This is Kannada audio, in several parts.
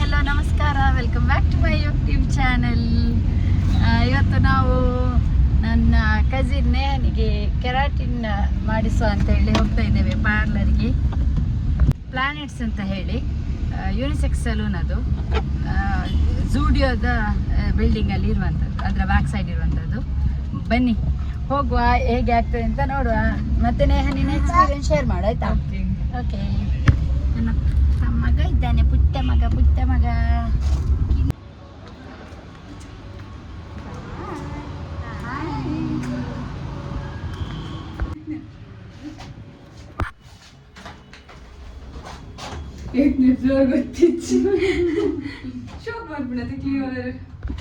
ಹಲೋ ನಮಸ್ಕಾರ, welcome back to my YouTube channel. ಇವತ್ತು ನಾವು ನನ್ನ ಕಸಿನ್ ನೇಹನಿಗೆ ಕೆರಾಟಿನ್ ಮಾಡಿಸುವ ಅಂತ ಹೇಳಿ ಹೋಗ್ತಾ ಇದ್ದೇವೆ ಪಾರ್ಲರ್ಗೆ. ಪ್ಲಾನೆಟ್ಸ್ ಅಂತ ಹೇಳಿ ಯೂನಿಸೆಕ್ಸ್ ಸಲೂನ್, ಅದು ಝೂಡಿಯೋದ ಬಿಲ್ಡಿಂಗಲ್ಲಿ ಇರುವಂಥದ್ದು, ಅದರ ಬ್ಯಾಕ್ ಸೈಡ್ ಇರುವಂಥದ್ದು. ಬನ್ನಿ ಹೋಗುವ, ಹೇಗೆ ಆಗ್ತದೆ ಅಂತ ನೋಡುವ. ಮತ್ತೆ ನೇಹ ನಿನ್ನ ಎಕ್ಸ್ಪೀರಿಯನ್ಸ್ ಶೇರ್ ಮಾಡು ಆಯ್ತಾ? ಓಕೆ. ನನ್ನ ಮಗ ಇದ್ದಾನೆ, ಪುಟ್ಟ ಮಗ.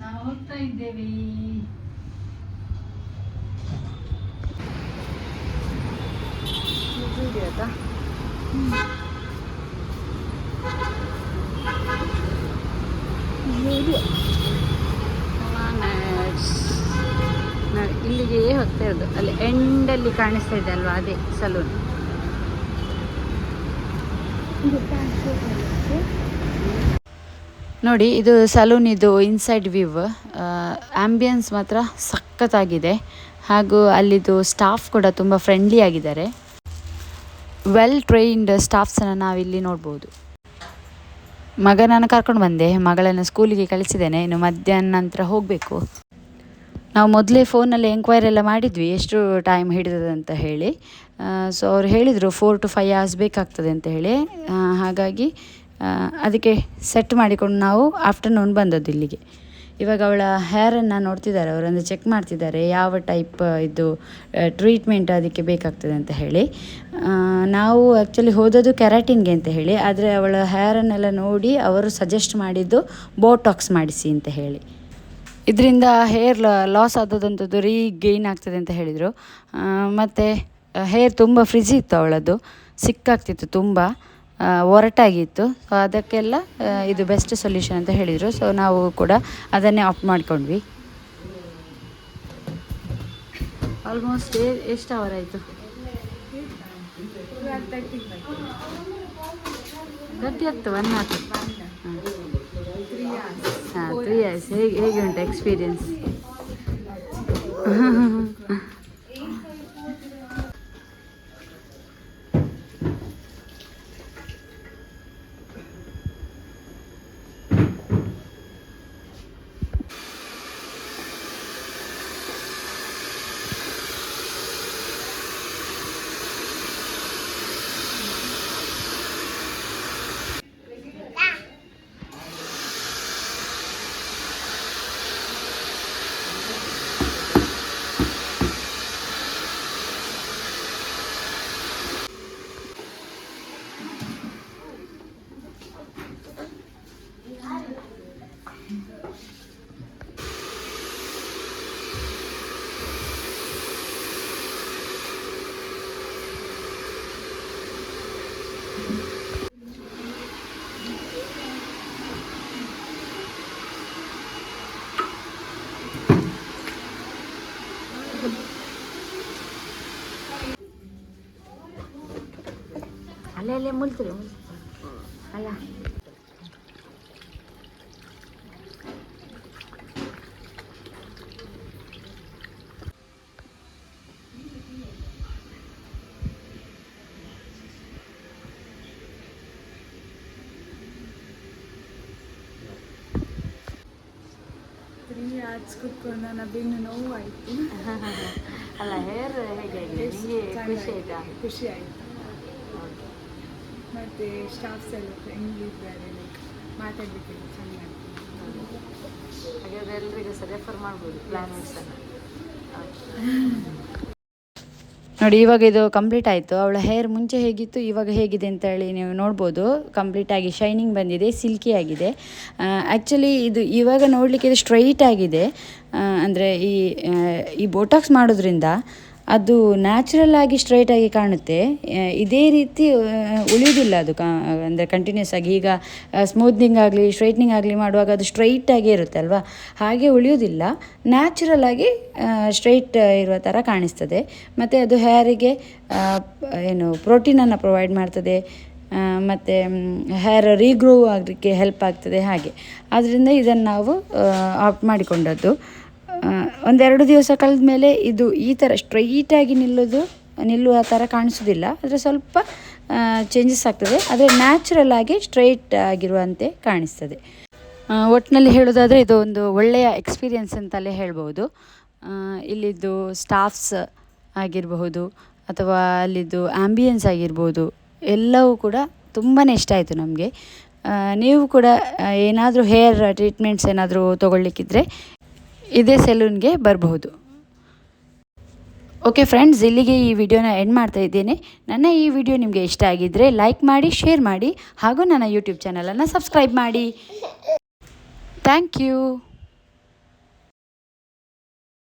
ನಾವು ಹೋಗ್ತಾ ಇದ್ದೇವೆ. ಇಲ್ಲಿಗೆ ಹೋಗ್ತಾ ಇರೋದು. ಅಲ್ಲಿ ಎಂಡಲ್ಲಿ ಕಾಣಿಸ್ತಾ ಇದೆ ಅಲ್ವಾ, ಅದೇ ಸಲೂನ್. ನೋಡಿ, ಇದು ಸಲೂನ್, ಇದು ಇನ್ಸೈಡ್ ವ್ಯೂ. ಆಂಬಿಯನ್ಸ್ ಮಾತ್ರ ಸಖತ್ತಾಗಿದೆ. ಹಾಗೂ ಅಲ್ಲಿದು ಸ್ಟಾಫ್ ಕೂಡ ತುಂಬ ಫ್ರೆಂಡ್ಲಿ ಆಗಿದ್ದಾರೆ. ವೆಲ್ ಟ್ರೈನ್ಡ್ ಸ್ಟಾಫ್ಸನ್ನು ನಾವಿಲ್ಲಿ ನೋಡ್ಬೋದು. ಮಗನನ್ನು ಕರ್ಕೊಂಡು ಬಂದೆ, ಮಗಳನ್ನು ಸ್ಕೂಲಿಗೆ ಕಳಿಸಿದ್ದೇನೆ. ಇನ್ನು ಮಧ್ಯಾಹ್ನ ನಂತರ ಹೋಗಬೇಕು. ನಾವು ಮೊದಲೇ ಫೋನಲ್ಲಿ ಎಂಕ್ವೈರಿ ಎಲ್ಲ ಮಾಡಿದ್ವಿ ಎಷ್ಟು ಟೈಮ್ ಹಿಡಿತದೆ ಅಂತ ಹೇಳಿ. ಸೊ ಅವ್ರು ಹೇಳಿದರು 4 to 5 hours ಬೇಕಾಗ್ತದೆ ಅಂತ ಹೇಳಿ. ಹಾಗಾಗಿ ಅದಕ್ಕೆ ಸೆಟ್ ಮಾಡಿಕೊಂಡು ನಾವು ಆಫ್ಟರ್ನೂನ್ ಬಂದದ್ದು ಇಲ್ಲಿಗೆ. ಇವಾಗ ಅವಳ ಹೇರನ್ನು ನೋಡ್ತಿದ್ದಾರೆ, ಅವರನ್ನು ಚೆಕ್ ಮಾಡ್ತಿದ್ದಾರೆ ಯಾವ ಟೈಪ್ ಇದು ಟ್ರೀಟ್ಮೆಂಟ್ ಅದಕ್ಕೆ ಬೇಕಾಗ್ತದೆ ಅಂತ ಹೇಳಿ. ನಾವು ಆ್ಯಕ್ಚುಲಿ ಹೋದದ್ದು ಕೆರಾಟಿನ್ಗೆ ಅಂತ ಹೇಳಿ, ಆದರೆ ಅವಳ ಹೇರನ್ನೆಲ್ಲ ನೋಡಿ ಅವರು ಸಜೆಸ್ಟ್ ಮಾಡಿದ್ದು ಬೋಟಾಕ್ಸ್ ಮಾಡಿಸಿ ಅಂತ ಹೇಳಿ. ಇದರಿಂದ ಹೇರ್ ಲಾಸ್ ಆದದಂಥದ್ದು ರೀಗೇನ್ ಆಗ್ತದೆ ಅಂತ ಹೇಳಿದರು. ಮತ್ತು ಹೇರ್ ತುಂಬ ಫ್ರಿಜಿ ಇತ್ತು ಅವಳದ್ದು, ಸಿಕ್ಕಾಗ್ತಿತ್ತು, ತುಂಬ ಒರಟಾಗಿತ್ತು. ಸೊ ಅದಕ್ಕೆಲ್ಲ ಇದು ಬೆಸ್ಟ್ ಸೊಲ್ಯೂಷನ್ ಅಂತ ಹೇಳಿದರು. ಸೊ ನಾವು ಕೂಡ ಅದನ್ನೇ ಆಪ್ಟ್ ಮಾಡ್ಕೊಂಡ್ವಿ. ಆಲ್ಮೋಸ್ಟ್ ಎಷ್ಟು ಅವರ್ ಆಯಿತು? 30 ಆಗ್ತದೆ, 1 hour. ಹಾಂ, 3 years. ಹೇಗೆ ಉಂಟು ಎಕ್ಸ್ಪೀರಿಯನ್ಸ್? ಅಲ್ಲೇ ಮುಲ್ತಿರಿ ಅಲ್ಲ. ಕುತ್ಕೊಂಡು ನನ್ನ ಬೆನ್ನು ನೋವಾಯಿತು. ಅಲ್ಲ, ಹೇರ್ ಹೇಗೆ ಖುಷಿ ಆಯಿತು. ಮತ್ತು ಸ್ಟಾಫ್ಸ್ ಎಲ್ಲ ಫ್ರೆಂಡ್ಲಿ ಇದ್ದಾರೆ, ಲೈಕ್ ಮಾತಾಡಲಿಕ್ಕೆಲ್ಲ ಚೆನ್ನಾಗಿ. ಹಾಗಾದರೆ ಎಲ್ಲರಿಗೂ ಸಹ ರೆಫರ್ ಮಾಡ್ಬೋದು ಪ್ಲಾನೆಟ್ಸನ್ನು. ನೋಡಿ, ಇವಾಗ ಇದು ಕಂಪ್ಲೀಟ್ ಆಯಿತು. ಅವಳ ಹೇರ್ ಮುಂಚೆ ಹೇಗಿತ್ತು, ಇವಾಗ ಹೇಗಿದೆ ಅಂತ ಹೇಳಿ ನೀವು ನೋಡ್ಬೋದು. ಕಂಪ್ಲೀಟಾಗಿ ಶೈನಿಂಗ್ ಬಂದಿದೆ, ಸಿಲ್ಕಿ ಆಗಿದೆ. ಆ್ಯಕ್ಚುಲಿ ಇದು ಇವಾಗ ನೋಡಲಿಕ್ಕೆ ಇದು ಸ್ಟ್ರೈಟ್ ಆಗಿದೆ. ಅಂದರೆ ಈ ಬೋಟಾಕ್ಸ್ ಮಾಡೋದ್ರಿಂದ ಅದು ನ್ಯಾಚುರಲ್ ಆಗಿ ಸ್ಟ್ರೈಟ್ ಆಗಿ ಕಾಣುತ್ತೆ. ಇದೇ ರೀತಿ ಉಳಿಯೋದಿಲ್ಲ ಅದು, ಅಂದರೆ ಕಂಟಿನ್ಯೂಸ್ ಆಗಿ. ಈಗ ಸ್ಮೂತ್ನಿಂಗ್ ಆಗಲಿ ಸ್ಟ್ರೈಟ್ನಿಂಗ್ ಆಗಲಿ ಮಾಡುವಾಗ ಅದು ಸ್ಟ್ರೈಟ್ ಆಗೇ ಇರುತ್ತೆ ಅಲ್ವಾ, ಹಾಗೆ ಉಳಿಯೋದಿಲ್ಲ. ನ್ಯಾಚುರಲ್ ಆಗಿ ಸ್ಟ್ರೈಟ್ ಇರುವ ಥರ ಕಾಣಿಸ್ತದೆ. ಮತ್ತು ಅದು ಹೇರಿಗೆ ಪ್ರೋಟೀನನ್ನು ಪ್ರೊವೈಡ್ ಮಾಡ್ತದೆ. ಮತ್ತು ಹೇರ್ ರೀಗ್ರೋ ಆಗಲಿಕ್ಕೆ ಹೆಲ್ಪ್ ಆಗ್ತದೆ ಹಾಗೆ. ಆದ್ದರಿಂದ ಇದನ್ನು ನಾವು ಆಪ್ಟ್ ಮಾಡಿಕೊಂಡದ್ದು. ಒಂದೆರಡು ದಿವಸ ಕಳೆದ ಮೇಲೆ ಇದು ಈ ಥರ ಸ್ಟ್ರೈಟಾಗಿ ನಿಲ್ಲುವ ಥರ ಕಾಣಿಸೋದಿಲ್ಲ, ಆದರೆ ಸ್ವಲ್ಪ ಚೇಂಜಸ್ ಆಗ್ತದೆ, ಆದರೆ ನ್ಯಾಚುರಲ್ ಆಗಿ ಸ್ಟ್ರೈಟ್ ಆಗಿರುವಂತೆ ಕಾಣಿಸ್ತದೆ. ಒಟ್ಟಿನಲ್ಲಿ ಹೇಳೋದಾದರೆ ಇದು ಒಂದು ಒಳ್ಳೆಯ ಎಕ್ಸ್ಪೀರಿಯನ್ಸ್ ಅಂತಲೇ ಹೇಳ್ಬೋದು. ಇಲ್ಲಿದ್ದು ಸ್ಟಾಫ್ಸ್ ಆಗಿರಬಹುದು ಅಥವಾ ಅಲ್ಲಿದ್ದು ಆ್ಯಂಬಿಯನ್ಸ್ ಆಗಿರ್ಬೋದು, ಎಲ್ಲವೂ ಕೂಡ ತುಂಬಾ ಇಷ್ಟ ಆಯಿತು ನಮಗೆ. ನೀವು ಕೂಡ ಏನಾದರೂ ಹೇರ್ ಟ್ರೀಟ್ಮೆಂಟ್ಸ್ ಏನಾದರೂ ತೊಗೊಳ್ಳಿಕ್ಕಿದ್ರೆ ಇದೇ ಸೆಲೂನ್ಗೆ ಬರಬಹುದು. ಓಕೆ ಫ್ರೆಂಡ್ಸ್, ಇಲ್ಲಿಗೆ ಈ ವಿಡಿಯೋನ ಎಂಡ್ ಮಾಡ್ತಾ ಇದ್ದೇನೆ. ನನ್ನ ಈ ವಿಡಿಯೋ ನಿಮಗೆ ಇಷ್ಟ ಆಗಿದ್ದರೆ ಲೈಕ್ ಮಾಡಿ, ಶೇರ್ ಮಾಡಿ ಹಾಗೂ ನನ್ನ ಯೂಟ್ಯೂಬ್ ಚಾನಲನ್ನು ಸಬ್ಸ್ಕ್ರೈಬ್ ಮಾಡಿ. Thank you.